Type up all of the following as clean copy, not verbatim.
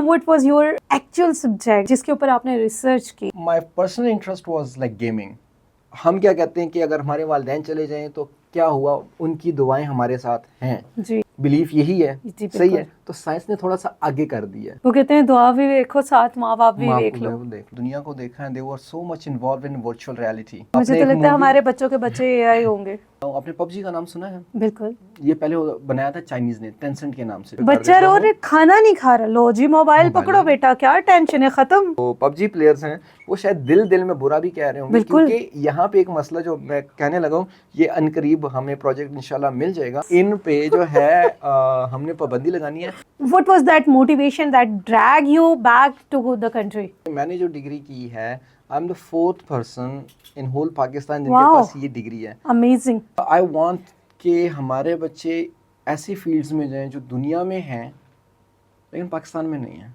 what was your actual subject जिसके ऊपर आपने रिसर्च की? My personal interest was like gaming. हम क्या कहते हैं कि अगर हमारे वालिदैन चले जाएं तो क्या हुआ, उनकी दुआएं हमारे साथ हैं। जी बिलीफ यही है। जी सही बिल्कुल। है। तो साइंस ने थोड़ा सा आगे कर दिया है। वो कहते हैं दुआ भी देखो साथ माँ बाप भी माँ देख लो। को देख, दुनिया को देखा है। They were so much involve in virtual reality. मुझे तो लगता है हमारे बच्चों के बच्चे एआई होंगे। आपने पबजी का नाम सुना है? बिल्कुल। ये पहले बनाया था चाइनीज ने, टेंसेंट के नाम से। बच्चा रो रहे खाना नहीं खा रहा, लो जी मोबाइल पकड़ो बेटा, क्या टेंशन है, खत्म। तो पबजी प्लेयर्स हैं, वो शायद दिल दिल में बुरा भी कह रहे होंगे, क्योंकि यहाँ पे एक मसला जो मैं कहने लगा हूँ, ये अनकरीब हमें प्रोजेक्ट इंशाल्लाह मिल जाएगा। इन पे जो है हमने पाबंदी लगानी है। What was that motivation that drag you back to the country? मैंने जो डिग्री की है, I am the 4th person in whole Pakistan जिनके Wow. पास ये डिग्री है। Amazing. आई वांट कि हमारे बच्चे ऐसी फील्ड्स में जाएं जो दुनिया में हैं लेकिन पाकिस्तान में नहीं है।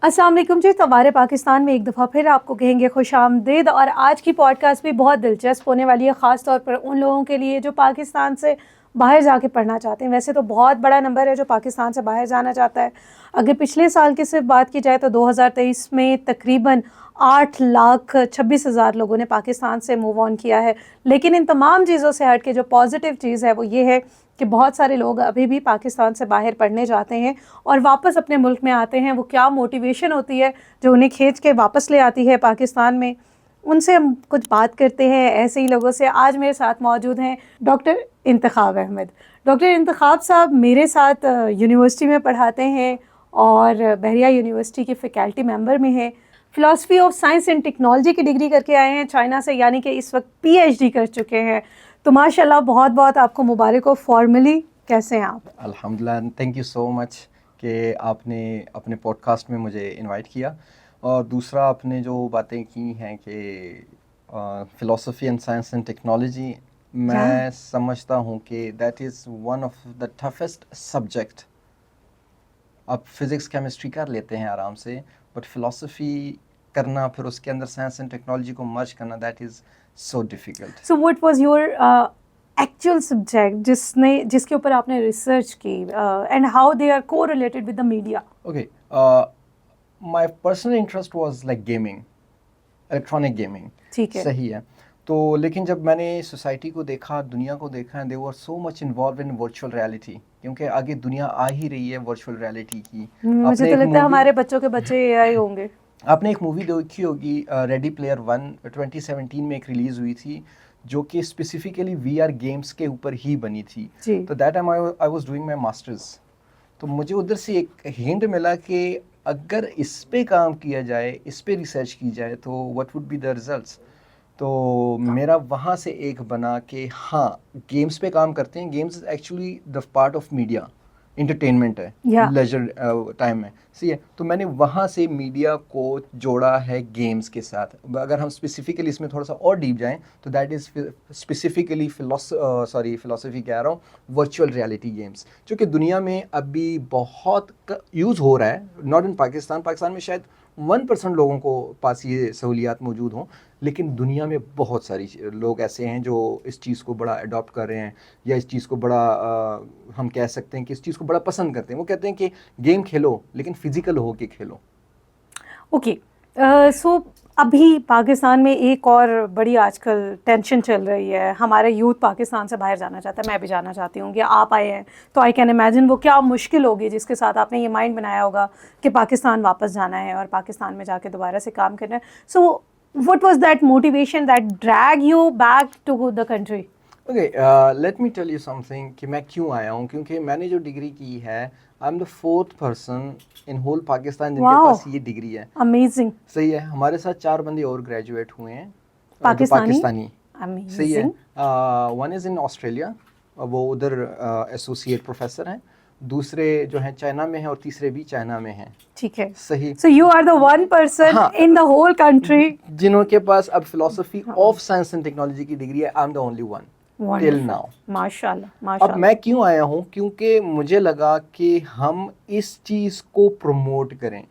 अस्सलाम वालेकुम जी, हमारे पाकिस्तान में एक दफ़ा फिर आपको कहेंगे खुश आमदीद। और आज की पॉडकास्ट भी बहुत दिलचस्प होने वाली है, ख़ास तौर पर उन लोगों के लिए जो पाकिस्तान से बाहर जाके पढ़ना चाहते हैं। वैसे तो बहुत बड़ा नंबर है जो पाकिस्तान से बाहर जाना चाहता है। अगर पिछले साल की सिर्फ बात की जाए तो 2023 में तकरीबन 8,26,000 लोगों ने पाकिस्तान से मूव ऑन किया है। लेकिन इन तमाम चीज़ों से हट के जो पॉजिटिव चीज़ है वो ये है कि बहुत सारे लोग अभी भी पाकिस्तान से बाहर पढ़ने जाते हैं और वापस अपने मुल्क में आते हैं। वो क्या मोटिवेशन होती है जो उन्हें खींच के वापस ले आती है पाकिस्तान में, उनसे हम कुछ बात करते हैं ऐसे ही लोगों से। आज मेरे साथ मौजूद हैं डॉक्टर इंतखाब अहमद। डॉक्टर इंतखाब साहब मेरे साथ यूनिवर्सिटी में पढ़ाते हैं और बहरिया यूनिवर्सिटी के फैकल्टी मेंबर में हैं। Philosophy of science and technology की डिग्री करके आए हैं चाइना से, यानी कि इस वक्त पीएचडी कर चुके हैं। तो माशाल्लाह बहुत बहुत आपको मुबारक हो। फॉर्मली कैसे हैं आप? अल्हम्दुलिल्लाह, थैंक यू सो मच कि आपने अपने पॉडकास्ट में मुझे इनवाइट किया। और दूसरा, आपने जो बातें की हैं कि philosophy and science and technology, मैं समझता हूँ कि that is one of the toughest subject. आप फिज़िक्स केमिस्ट्री कर लेते हैं आराम से, बट फ़िलासफ़ी करना, फिर उसके अंदर साइंस एंड टेक्नोलॉजी को मर्ज करना, that is so difficult. So what was your actual subject जिसके ऊपर आपने रिसर्च की and how they are correlated with the media? Okay, my personal interest was like gaming, electronic gaming. ठीक है। सही है। तो लेकिन जब मैंने सोसाइटी को देखा, दुनिया को देखा, they were so much involve in virtual reality, क्योंकि आगे दुनिया आ ही रही है वर्चुअल रियलिटी की। मुझे तो लगता है हमारे बच्चों के बच्चे एआई होंगे। आपने एक मूवी देखी होगी, रेडी प्लेयर वन, 2017 में एक रिलीज़ हुई थी, जो कि स्पेसिफिकली वीआर गेम्स के ऊपर ही बनी थी। तो that time I was doing my masters. तो मुझे उधर से एक हिंट मिला कि अगर इस पे काम किया जाए, इस पे रिसर्च की जाए, तो what would be the results. तो मेरा वहाँ से एक बना कि हाँ, गेम्स पे काम करते हैं। Games actually the part of media, entertainment है, लेजर टाइम है। सही है। तो मैंने वहाँ से मीडिया को जोड़ा है गेम्स के साथ। अगर हम स्पेसिफिकली इसमें थोड़ा सा और डीप जाएं तो दैट इज़ स्पेसिफिकली फ़िलासफ़ी कह रहा हूँ, वर्चुअल रियलिटी गेम्स, जो कि दुनिया में अभी बहुत यूज़ हो रहा है। नॉट इन पाकिस्तान में शायद 1% लोगों को पास ये सहूलियात मौजूद हों, लेकिन दुनिया में बहुत सारी लोग ऐसे हैं जो इस चीज़ को बड़ा अडॉप्ट कर रहे हैं, या इस चीज़ को बड़ा हम कह सकते हैं कि इस चीज़ को बड़ा पसंद करते हैं। वो कहते हैं कि गेम खेलो लेकिन फिजिकल हो के खेलो। ओके, सो अभी पाकिस्तान में एक और बड़ी आजकल टेंशन चल रही है। हमारे यूथ पाकिस्तान से बाहर जाना चाहता है, मैं भी जाना चाहती हूँ कि आप आए हैं तो आई कैन इमेजिन वो क्या मुश्किल होगी जिसके साथ आपने ये माइंड बनाया होगा कि पाकिस्तान वापस जाना है और पाकिस्तान में जाके दोबारा से काम करना है। So what was that motivation that drag you back to the country? Okay, let me tell you something कि मैं क्यों आया हूँ। क्योंकि मैंने जो डिग्री की है, I am the 4th person in whole Pakistan जिनके पास ये डिग्री है। अमेजिंग। सही है। हमारे साथ 4 बंदे और ग्रेजुएट हुए हैं पाकिस्तानी। सही है। वन इज़ इन ऑस्ट्रेलिया, वो उधर एसोसिएट प्रोफेसर हैं। दूसरे जो हैं चाइना में हैं और तीसरे भी चाइना में हैं। ठीक है। सही। So you are the one person in the whole country जिनके पास अब philosophy of science and technology की डिग्री है। I am the only one till now. माशाल्लाह। अब मैं क्यों आया हूँ, क्योंकि मुझे लगा कि हम इस चीज़ को प्रमोट करें,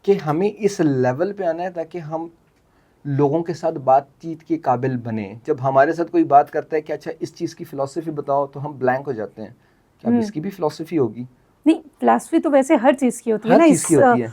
कि हमें इस लेवल पे आना है ताकि हम लोगों के साथ बातचीत के काबिल बने। जब हमारे साथ कोई बात करता है कि अच्छा इस चीज़ की फ़िलॉसफी बताओ, तो हम ब्लैंक हो जाते हैं कि अब इसकी भी फ़िलॉसफी होगी। नहीं, फिलॉसफी तो वैसे हर चीज़ की होती है हर ना, चीज़ की होती है।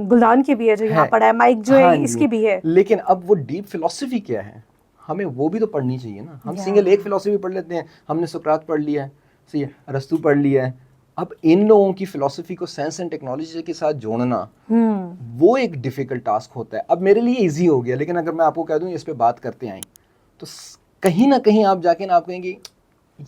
गुलदान की भी है जो यहाँ है। पड़ा है, माइक जो हाँ है जी। इसकी भी है। लेकिन अब वो डीप फिलॉसफी क्या है, हमें वो भी तो पढ़नी चाहिए ना। हम या। सिंगल एक फिलॉसफी पढ़ लेते हैं, हमने सुकरात पढ़ लिया है, सही है, अरस्तू पढ़ लिया है। अब इन लोगों की फिलॉसफी को साइंस एंड टेक्नोलॉजी के साथ जोड़ना, वो एक डिफिकल्ट टास्क होता है। अब मेरे लिए इजी हो गया, लेकिन अगर मैं आपको कह दूं इस पे बात करते आए, तो कहीं ना कहीं आप जाके ना आप कहेंगे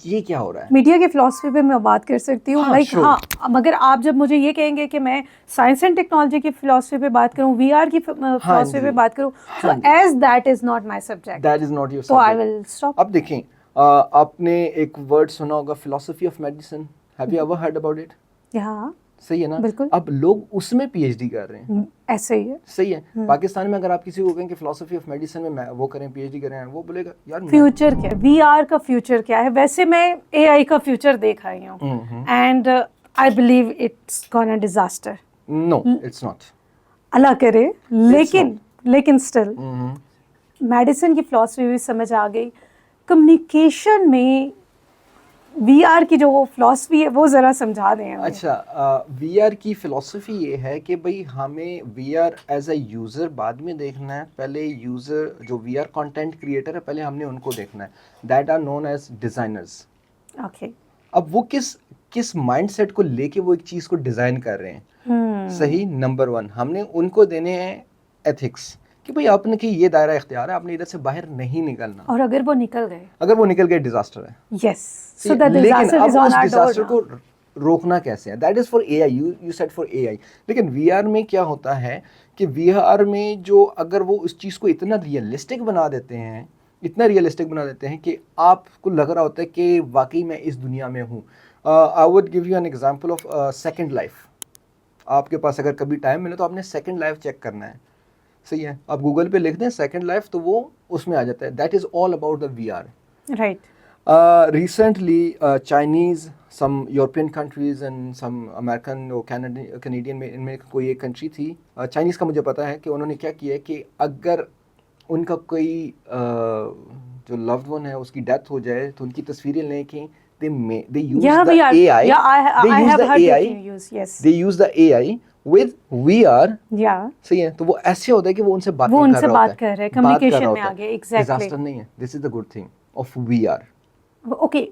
ये क्या हो रहा है। मीडिया की फिलॉसफी पे मैं बात कर सकती हूँ, हाँ, लाइक sure. हाँ, मगर आप जब मुझे ये कहेंगे कि मैं साइंस एंड टेक्नोलॉजी की फिलॉसफी पे बात करूँ, वीआर की हाँ फिलॉसफी पे जी। बात करूँ, हाँ सो जी। As that is not my subject, that is not your तो आई सब्जेक्ट। Will stop. अब देखें, आपने एक वर्ड सुना होगा, philosophy of medicine. Have you ever heard about it? हाँ, सही है ना। बिल्कुल। अब लोग उसमें पीएचडी कर रहे हैं। ऐसे ही है। सही है। पाकिस्तान में अगर आप किसी को कहें कि फिलॉसफी ऑफ मेडिसिन में वो करें, पीएचडी करें, वो बोलेगा यार फ्यूचर क्या है, वीआर का फ्यूचर क्या है? वैसे मैं एआई का फ्यूचर देख रही हूँ, and I believe it's gonna disaster. No, it's not. Allah करे, लेकिन स्टिल मेडिसिन की फिलॉसफी भी समझ आ गई। कम्युनिकेशन में वीआर की जो फिलॉसफी है वो ज़रा समझा दें हमें। अच्छा, वीआर की फिलॉसफी ये है कि भाई हमें वीआर एज अ यूज़र बाद में देखना है। पहले यूज़र जो वीआर कंटेंट क्रिएटर है, पहले हमने उनको देखना है। That are known as designers. Okay. अब वो किस माइंडसेट को लेके वो एक चीज़ को डिज़ाइन कर रहे हैं। सही, नंबर 1 हमने उनको देने हैं एथिक्स, कि भाई आपने कि ये दायरा इख्तियार है, आपने इधर से बाहर नहीं निकलना। और अगर वो निकल गए, डिजास्टर है। यस, सो द लेकिन डिजास्टर अब इज ऑन उस आवर डिजास्टर डोर। को रोकना कैसे है? That is for AI, you said for AI. लेकिन वीआर में क्या होता है कि वीआर में जो अगर वो उस चीज़ को इतना रियलिस्टिक बना देते हैं, कि आपको लग रहा होता है कि वाकई मैं इस दुनिया में हूँ। I would give you an example of second life. आपके पास अगर कभी टाइम मिले तो आपने सेकंड लाइफ चेक करना है। सही है, आप गूगल पे लिख दें सेकंड लाइफ, तो वो उसमें आ जाता है। That is all about the VR. Right. Recently, Chinese, some European countries and some American और Canadian में इनमें कोई एक कंट्री थी, चाइनीज़ का मुझे पता है, कि उन्होंने क्या किया है कि अगर उनका कोई जो लव्ड वन है उसकी डेथ हो जाए, तो उनकी तस्वीरें लेके they use the AI. They use the AI with VR. सही है, तो वो ऐसे होता है कि वो उनसे बात कर रहा होता है, कम्युनिकेशन में आ गए। एग्जैक्टली, डिजास्टर नहीं है। This is the good thing of VR. Okay,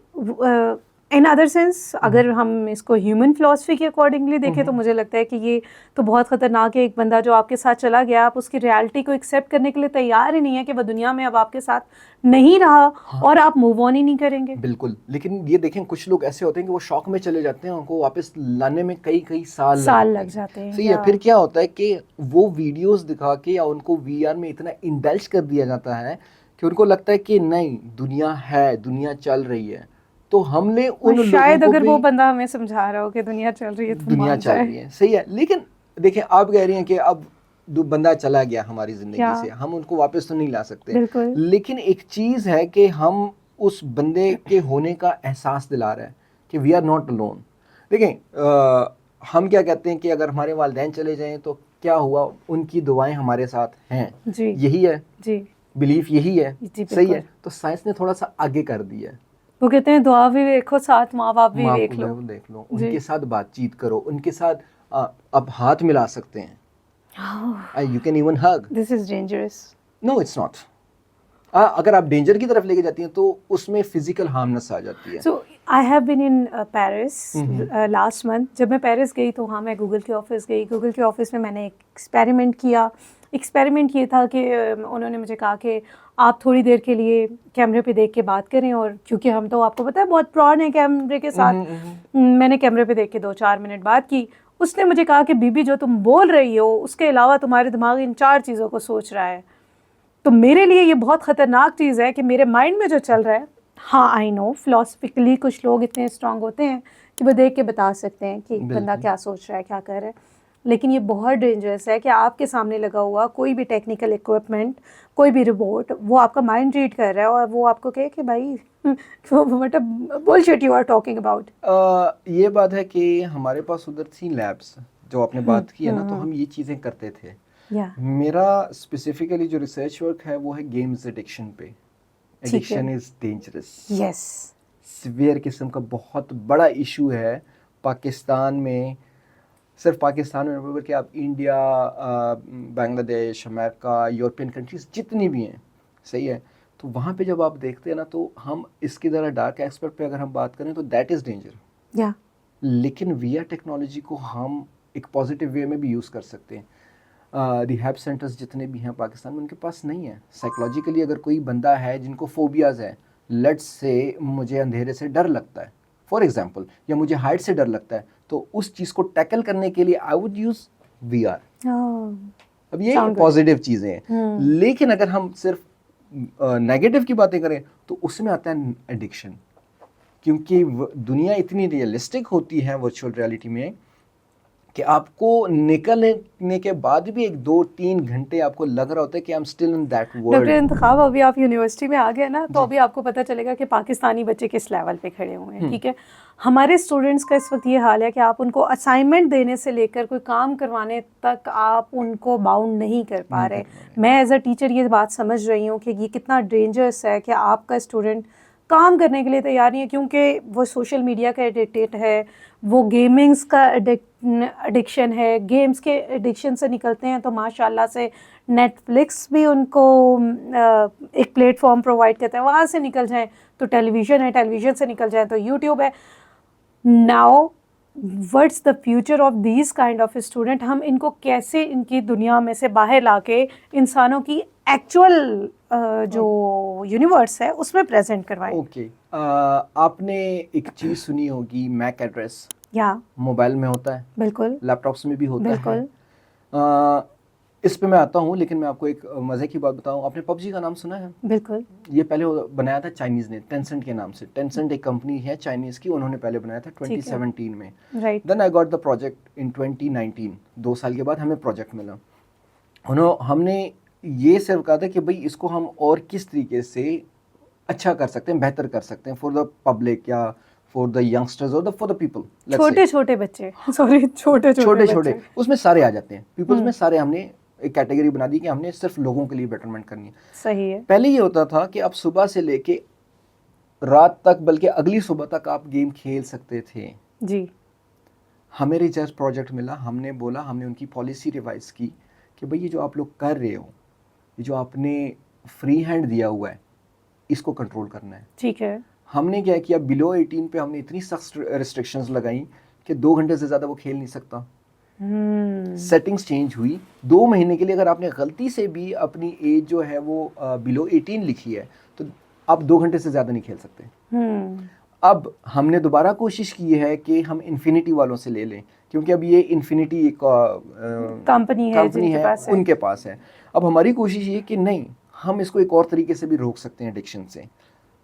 in other sense अगर हम इसको ह्यूमन फिलॉसफी के अकॉर्डिंगली देखें, तो मुझे लगता है कि ये तो बहुत ख़तरनाक है। एक बंदा जो आपके साथ चला गया, आप उसकी रियलिटी को एक्सेप्ट करने के लिए तैयार ही नहीं है कि वह दुनिया में अब आपके साथ नहीं रहा, और आप मूव ऑन ही नहीं करेंगे। बिल्कुल। लेकिन ये देखें, कुछ लोग ऐसे होते हैं कि वो शॉक में चले जाते हैं, उनको वापस लाने में कई साल लग जाते हैं। सही है। फिर क्या होता है कि वो वीडियोस दिखा के या उनको VR में इतना इंडल्ज कर दिया जाता है कि उनको लगता है कि नहीं, दुनिया है, दुनिया चल रही है। तो हमने उन लोगों शायद को अगर भी, वो बंदा हमें समझा रहा हो कि दुनिया चल रही है, तो दुनिया चल रही है, सही है। लेकिन देखिए, आप कह रही हैं कि अब बंदा चला गया हमारी जिंदगी से, हम उनको वापस तो नहीं ला सकते। लेकिन एक चीज है कि हम उस बंदे के होने का एहसास दिला रहे हैं कि वी आर नॉट अलोन। देखें, हम क्या कहते हैं कि अगर हमारे वालिदैन चले जाएं तो क्या हुआ, उनकी दुआएं हमारे साथ हैं, यही है बिलीफ, यही है, सही है। तो साइंस ने थोड़ा सा आगे कर दिया है। वो कहते हैं दुआ भी देखो, साथ माँ बाप भी देख लो, उनके साथ बातचीत करो, उनके साथ अब हाथ मिला सकते हैं। You can even hug. This is dangerous. No, it's not. अगर आप डेंजर की तरफ लेके जाती हैं तो उसमें फिजिकल हार्मनेस आ जाती है। So I have been in Paris last month. जब मैं पेरिस गई तो हाँ, मैं गूगल के ऑफिस गई। गूगल के ऑफिस में मैंने एक एक्सपेरिमेंट किया। एक्सपेरिमेंट ये था कि उन्होंने मुझे कहा कि आप थोड़ी देर के लिए कैमरे पे देख के बात करें, और क्योंकि हम तो आपको पता है बहुत प्रॉन है कैमरे के साथ, मैंने कैमरे पे देख के 2-4 मिनट बात की। उसने मुझे कहा कि बीबी, जो तुम बोल रही हो उसके अलावा तुम्हारे दिमाग इन 4 चीज़ों को सोच रहा है। तो मेरे लिए ये बहुत ख़तरनाक चीज़ है कि मेरे माइंड में जो चल रहा है, हाँ आई नो फिलोसफिकली कुछ लोग इतने स्ट्रांग होते हैं कि वो देख के बता सकते हैं कि बंदा क्या सोच रहा है, क्या कर रहा है। लेकिन ये बहुत डेंजरस है कि आपके सामने लगा हुआ कोई भी टेक्निकल इक्विपमेंट, कोई भी रिपोर्ट, वो आपका माइंड रीड कर रहा है और वो आपको कहे कि भाई मतलब bullshit you are talking about. ये बात है कि हमारे पास उधर थी लैब्स, जो आपने बात की है ना, तो हम ये चीज़ें करते थे। मेरा स्पेसिफिकली जो रिसर्च वर्क है वो है गेम्स एडिक्शन पे। Addiction is dangerous, yes, severe किस्म का बहुत बड़ा इशू है पाकिस्तान में। सिर्फ पाकिस्तान में बल्कि आप India, Bangladesh, America, European countries जितनी भी हैं, सही है, तो वहाँ पे जब आप देखते हैं ना, तो हम इसकी ज़रा डार्क एस्पेक्ट पे अगर हम बात करें तो दैट इज़ डेंजर। या लेकिन वीआर टेक्नोलॉजी को हम एक पॉजिटिव वे में भी यूज़ कर सकते हैं। रिहैब सेंटर्स जितने भी हैं पाकिस्तान में उनके पास नहीं है। साइकोलॉजिकली अगर कोई बंदा है जिनको फोबियाज़ है, लेट्स से मुझे अंधेरे से डर लगता है फॉर एग्जांपल, या मुझे हाइट से डर लगता है, तो उस चीज़ को टैकल करने के लिए आई वुड यूज़ वीआर। अब ये पॉजिटिव चीज़ें हैं। लेकिन अगर हम सिर्फ नेगेटिव की बातें करें तो उसमें आता है एडिक्शन, क्योंकि दुनिया इतनी रियलिस्टिक होती है वर्चुअल रियलिटी में कि आपको निकलने के बाद भी 1-2-3 घंटे आपको लग रहा होता है कि I am still in that world. Doctor Intikhab, अभी आप यूनिवर्सिटी में आ गए ना, तो अभी आपको पता चलेगा कि पाकिस्तानी बच्चे किस लेवल पे खड़े हुए हैं, ठीक है। हमारे स्टूडेंट्स का इस वक्त ये हाल है कि आप उनको असाइनमेंट देने से लेकर कोई काम करवाने तक आप उनको बाउंड नहीं कर पा रहे। मैं एज अ टीचर ये बात समझ रही हूँ कि ये कितना डेंजरस है कि आपका स्टूडेंट काम करने के लिए तैयार नहीं है, क्योंकि वो सोशल मीडिया का एडिक्टेड है, वो गेमिंग्स का एडिक्शन है। गेम्स के एडिक्शन से निकलते हैं तो माशाल्लाह से नेटफ्लिक्स भी उनको एक प्लेटफॉर्म प्रोवाइड करता है, वहाँ से निकल जाएं तो टेलीविज़न है, टेलीविज़न से निकल जाएं तो यूट्यूब है। Now what's the future of these kind of student? हम इनको कैसे इनकी दुनिया में से बाहर लाके इंसानों की एक्चुअल जो यूनिवर्स है उसमें प्रेजेंट करवाएं? ओके, आपने एक चीज़ सुनी होगी, मैक एड्रेस। या मोबाइल में होता है, बिल्कुल, लैपटॉप्स में भी होता बिल्कुल है। इस पे मैं आता हूँ, लेकिन मैं आपको एक मज़े की बात बताऊँ। आपने पबजी का नाम सुना है? बिल्कुल। ये पहले बनाया था चाइनीज़ ने, टेंसेंट के नाम से। टेंसेंट एक कंपनी है चाइनीज़ की, उन्होंने पहले बनाया था 2017 में। Right. Then I got the project in 2019। 2 साल के बाद हमें प्रोजेक्ट मिला। हमने ये सिर्फ कहा था कि भाई इसको हम और किस तरीके से अच्छा कर सकते हैं, बेहतर कर सकते हैं फॉर द पब्लिक या फॉर द यंगस्टर्स और फॉर द पीपल। छोटे छोटे बच्चे, सॉरी, छोटे छोटे उसमें सारे आ जाते हैं। पीपल्स में सारे हमने एक कैटेगरी बना दी कि हमने सिर्फ लोगों के लिए बेटरमेंट करनी है। सही है। पहले ये होता था कि आप सुबह से लेके रात तक, बल्कि अगली सुबह तक आप गेम खेल सकते थे जी। हमें रिसर्च प्रोजेक्ट मिला, हमने बोला, हमने उनकी पॉलिसी रिवाइज की कि भाई ये जो आप लोग कर रहे हो, ये जो आपने फ्री हैंड दिया हुआ है, इसको कंट्रोल करना है। ठीक है। हमने क्या किया, बिलो 18 पे हमने इतनी सख्त रिस्ट्रिक्शंस लगाई कि 2 घंटे से ज़्यादा वो खेल नहीं सकता। सेटिंग्स चेंज हुई 2 महीने के लिए। अगर आपने गलती से भी अपनी एज जो है वो बिलो 18 लिखी है तो आप 2 घंटे से ज़्यादा नहीं खेल सकते। अब हमने दोबारा कोशिश की है कि हम इन्फिनिटी वालों से ले लें, क्योंकि अब ये इन्फिनिटी एक कंपनी है उनके पास है। अब हमारी कोशिश ये कि नहीं, हम इसको एक और तरीके से भी रोक सकते हैं एडिक्शन से।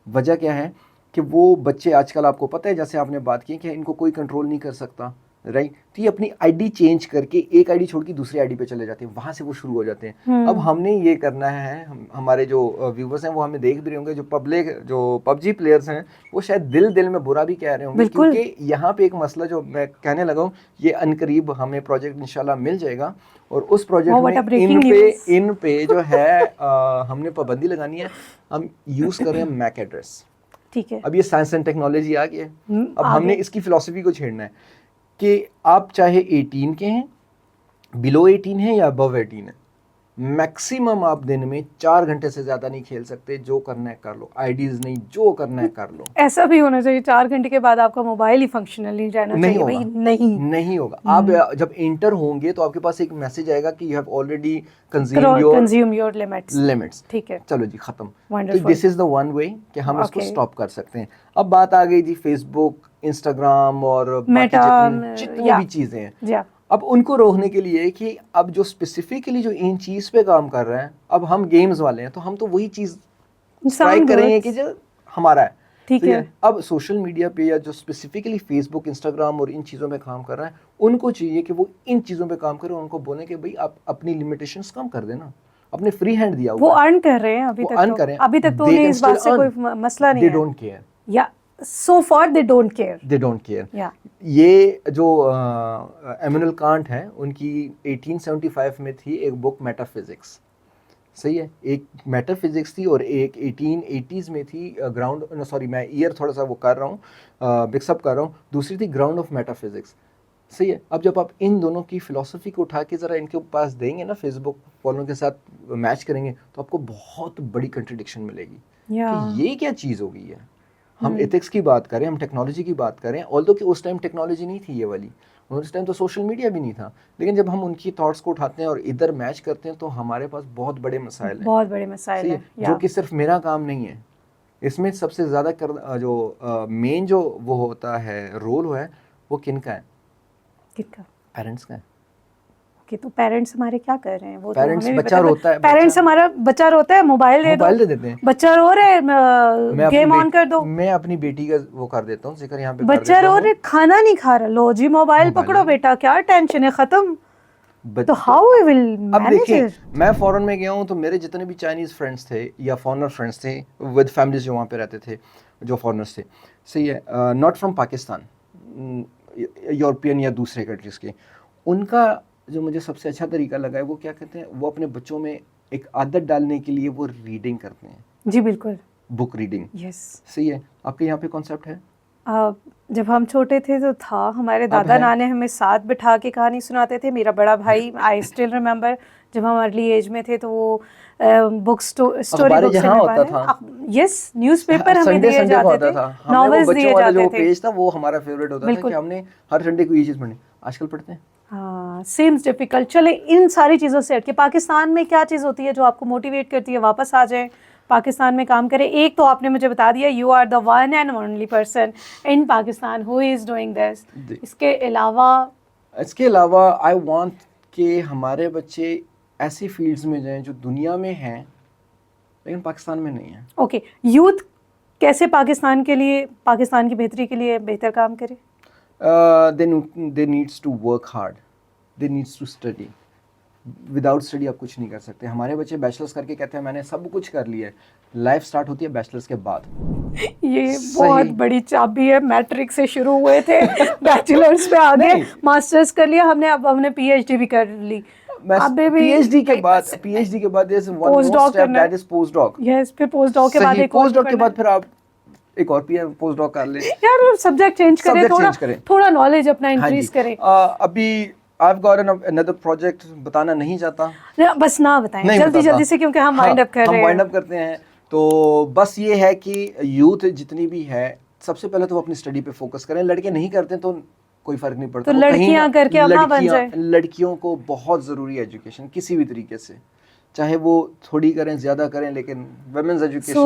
वजह क्या है कि वो बच्चे आजकल, आपको पता है, जैसे आपने बात की कि इनको कोई कंट्रोल नहीं कर सकता, राइट। तो ये अपनी आईडी चेंज करके एक आईडी छोड़ के दूसरी आईडी पे चले जाते हैं, वहां से वो शुरू हो जाते हैं। अब हमने ये करना है, हमारे जो व्यूवर्स हैं वो हमें देख भी रहे होंगे, जो पबजी प्लेयर्स हैं वो शायद दिल में बुरा भी कह रहे होंगे, क्योंकि यहाँ पे एक मसला जो मैं कहने लगा हूँ, ये अनकरीब हमें प्रोजेक्ट इंशाल्लाह मिल जाएगा, और उस प्रोजेक्ट में इन पे जो है हमने पाबंदी लगानी है। हम यूज करें मैक एड्रेस, ठीक है। अब ये साइंस एंड टेक्नोलॉजी आ गई है। अब हमने इसकी फिलॉसफी को छेड़ना है कि आप चाहे 18 के हैं, बिलो 18 है या अबव 18 है, मैक्सिमम आप दिन में 4 घंटे से ज़्यादा नहीं खेल सकते। जो करना है कर लो, आईडीज नहीं, जो करना है कर लो। ऐसा भी होना चाहिए 4 घंटे के बाद आपका मोबाइल ही फंक्शनल नहीं रहना चाहिए। भाई नहीं होगा। आप जब एंटर होंगे तो आपके पास एक मैसेज आएगा कि you have already consume your limits. ठीक है, चलो जी, खत्म। तो this is the one way कि हम इसको स्टॉप कर सकते हैं। अब बात आ गई जी फेसबुक, इंस्टाग्राम और जितनी भी चीजें हैं, अब उनको रोकने के लिए कि अब जो स्पेसिफिकली जो इन चीज पे काम कर रहे हैं, अब हम गेम्स वाले हैं तो हम तो वही चीज ट्राई करेंगे कि जो हमारा है। ठीक है। अब सोशल मीडिया पे या जो स्पेसिफिकली फेसबुक, इंस्टाग्राम और इन चीज़ों पे काम कर रहा है, उनको चाहिए कि वो इन चीज़ों पे काम करें। उनको बोलें कि भाई आप अपनी लिमिटेशंस कम कर देना, अपने फ्री हैंड दिया हुआ वो अर्न कर रहे हैं, अभी तक तो उन्हें इस बात से कोई मसला नहीं है। They don't care. या so far they don't care. They don't care. Yeah. ये जो इमैनुअल कांट है, उनकी 1875 में थी एक बुक मेटाफिजिक्स, सही है, एक मेटाफिजिक्स थी और एक 1880s में थी ग्राउंड, सॉरी मैं ईयर थोड़ा सा वो कर रहा हूँ, मिक्सअप कर रहा हूँ, दूसरी थी ग्राउंड ऑफ मेटाफिजिक्स, सही है। अब जब आप इन दोनों की फिलॉसफी को उठा के ज़रा इनके पास देंगे ना, फेसबुक फॉलोअर के साथ मैच करेंगे, तो आपको बहुत बड़ी कंट्रडिक्शन मिलेगी कि ये क्या चीज़ हो गई है। हम एथिक्स की बात करें, हम टेक्नोलॉजी की बात करें, ऑल्दो कि उस टाइम टेक्नोलॉजी नहीं थी ये वाली, उस टाइम तो सोशल मीडिया भी नहीं था, लेकिन जब हम उनकी थॉट्स को उठाते हैं और इधर मैच करते हैं तो हमारे पास बहुत बड़े मसाइल हैं, बहुत बड़े मसाइल हैं, जो कि सिर्फ मेरा काम नहीं है। इसमें सबसे ज़्यादा जो मेन जो वो होता है रोल है वो किनका है? किसका? पेरेंट्स का है। कि तो पेरेंट्स हमारे क्या कर रहे हैं, वो पेरेंट्स, तो हमें भी बच्चा पता रोता है, पेरेंट्स हमारा बच्चा रोता है, मोबाइल दे देते हैं, बच्चा रो रहे हैं, गेम ऑन कर दो। मैं अपनी बेटी का वो कर देता हूँ जिक्र यहाँ पे, बच्चा रो रहे, खाना नहीं खा रहा, लो जी मोबाइल पकड़ो बेटा, क्या टेंशन है, खत्म। तो how we will manage it? मैं फॉरेन में गया हूँ तो मेरे जितने भी चाइनीज फ्रेंड्स थे या फॉरेनर फ्रेंड्स थे विद फैमिलीज जो वहाँ पे रहते थे, जो फॉरेनर्स थे, सही है, नॉट फ्रॉम पाकिस्तान, यूरोपियन या दूसरे कंट्रीज के, उनका जो मुझे सबसे अच्छा तरीका लगा है वो क्या कहते हैं, वो अपने बच्चों में एक आदत डालने के लिए वो रीडिंग करते हैं। जी बिल्कुल, बुक रीडिंग। यस, सही है। आपके यहाँ पे कॉन्सेप्ट है? जब हम छोटे थे तो था, हमारे दादा नाने हमें साथ बिठा के कहानी सुनाते थे। मेरा बड़ा भाई, आई स्टिल रिमेम्बर, जब हम अर्ली एज में थे तो वो बुक स्टोरी बुक से होता था, यस, न्यूज़पेपर हमें दिए जाते थे, नॉवेल्स दिए जाते थे, पेज था वो हमारा फेवरेट होता था कि हमने हर संडे को ये चीज़ पढ़नी। आजकल पढ़ते हैं, हाँ, सेम्स डिफिकल्ट। चले इन सारी चीज़ों से हटके पाकिस्तान में क्या चीज़ होती है जो आपको मोटिवेट करती है वापस आ जाए, पाकिस्तान में काम करें? एक तो आपने मुझे बता दिया, you are the one and only person in Pakistan who is doing this. इसके अलावा आई वांट कि हमारे बच्चे ऐसी फील्ड्स में जाएं जो दुनिया में हैं लेकिन पाकिस्तान में नहीं है। ओके, यूथ कैसे पाकिस्तान के लिए, पाकिस्तान की बेहतरी के लिए बेहतर काम करे? they needs to work hard, they needs to study. Without study आप कुछ नहीं कर सकते। हमारे बच्चे बैचलर्स करके कहते हैं मैंने सब कुछ कर लिया है, लाइफ स्टार्ट होती है बैचलर्स के बाद। ये बहुत बड़ी चाबी है, मैट्रिक से शुरू हुए थे, बैचलर्स पे आ गए, मास्टर्स कर लिया हमने, अब हमने पीएचडी भी कर ली। पीएचडी के बाद there's one more step, that is postdoc. Yes, फिर पोस्टडॉक के बाद एक पोस्टडॉक के बाद फिर आप एक और पोस्टडॉक कर ले। यार सब्जेक्ट चेंज करें, थोड़ा नॉलेज अपना इंक्रीज करें। अभी I've got another project, बताना नहीं चाहता, बस ना बताएं जल्दी से, क्योंकि हम वाइंड अप कर रहे हैं। हम वाइंड अप करते हैं। तो बस ये है कि यूथ जितनी भी है, सबसे पहले तो वो अपनी स्टडी पे फोकस करें। लड़के नहीं करते तो कोई फर्क नहीं पड़ता, तो लड़कियां करके अम्मा बन जाए। लड़कियों को बहुत ज़रूरी है एजुकेशन, किसी भी तरीके से, चाहे वो थोड़ी करें ज़्यादा करें, लेकिन women's education is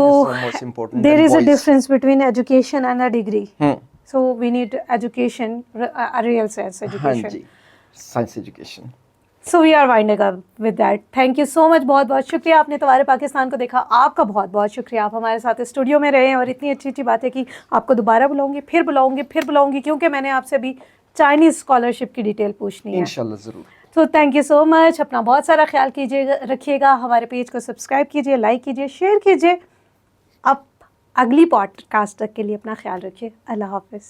most important. There is a difference between education and a degree, so we need education, a real sense education. हाँ जी, science education. So we are winding up with that. Thank you so much, बहुत बहुत शुक्रिया, आपने तुम्हारे पाकिस्तान को देखा, आपका बहुत बहुत शुक्रिया। आप हमारे साथ स्टूडियो में रहे और इतनी अच्छी अच्छी बातें की। आपको दोबारा बुलाऊंगी, फिर बुलाऊंगी, क्योंकि मैंने आपसे अभी चाइनीज़ स्कॉलरशिप की डिटेल पूछनी है। इंशाल्लाह ज़रूर। तो थैंक यू सो मच, अपना बहुत सारा ख्याल कीजिएगा, रखिएगा, हमारे पेज को सब्सक्राइब कीजिए, लाइक कीजिए, शेयर कीजिए। अब अगली पॉडकास्ट तक के लिए अपना ख्याल रखिए। अल्लाह हाफिज़।